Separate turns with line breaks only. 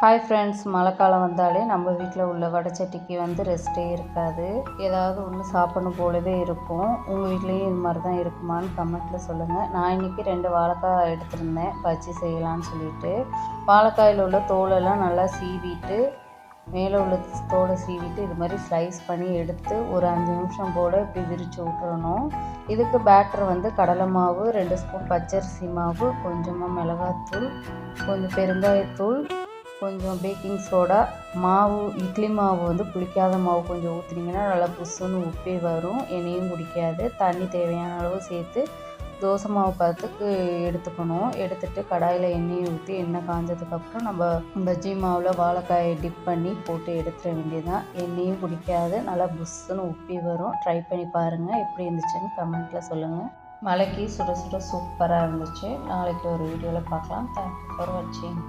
Hi friends, மழை காலம் வந்தாலே நம்ம வீட்டில் உள்ள வடைச்சட்டிக்கு ரெஸ்ட்டே இருக்காது. ஏதாவது ஒன்று சாப்பிடணும் போலவே இருக்கும். உங்கள் வீட்லேயும் இது மாதிரி தான் இருக்குமான்னு கமெண்ட்டில் சொல்லுங்கள். நான் இன்றைக்கி 2 வாழைக்காய் எடுத்திருந்தேன் பஜ்ஜி செய்யலான்னு சொல்லிட்டு. வாழைக்காயில் உள்ள தோலெல்லாம் நல்லா சீவிட்டு, மேலே உள்ள தோலை சீவிட்டு இது மாதிரி ஸ்லைஸ் பண்ணி எடுத்து ஒரு 5 நிமிஷம் போல் இப்படி விரித்து விட்டுறணும். இதுக்கு பேட்டர் கடலை மாவு, 2 ஸ்பூன் பச்சரிசி மாவு, கொஞ்சமாக மிளகாத்தூள், கொஞ்சம் பெருங்காயத்தூள், கொஞ்சம் பேக்கிங் சோடா, மாவு இட்லி மாவு புளிக்காத மாவு கொஞ்சம் ஊற்றினீங்கன்னா நல்லா புஸ்ஸுன்னு உப்பி வரும். எண்ணெயும் குடிக்காது. தண்ணி தேவையான அளவு சேர்த்து தோசை மாவு பதத்துக்கு எடுத்துக்கணும். எடுத்துகிட்டு கடாயில் எண்ணெயை ஊற்றி எண்ணெய் காஞ்சதுக்கப்புறம் நம்ம பஜ்ஜி மாவில் வாழைக்காயை டிப் பண்ணி போட்டு எடுத்துட வேண்டியதுதான். எண்ணெயும் குடிக்காது, நல்லா புஸ்ஸுன்னு உப்பி வரும். ட்ரை பண்ணி பாருங்கள். எப்படி இருந்துச்சுன்னு கமெண்ட்டில் சொல்லுங்கள். மழைக்கு சுட சுட சூப்பராக இருந்துச்சு. நாளைக்கு ஒரு வீடியோவில் பார்க்கலாம். தேங்க்யூ ஃபார் வாட்சிங்.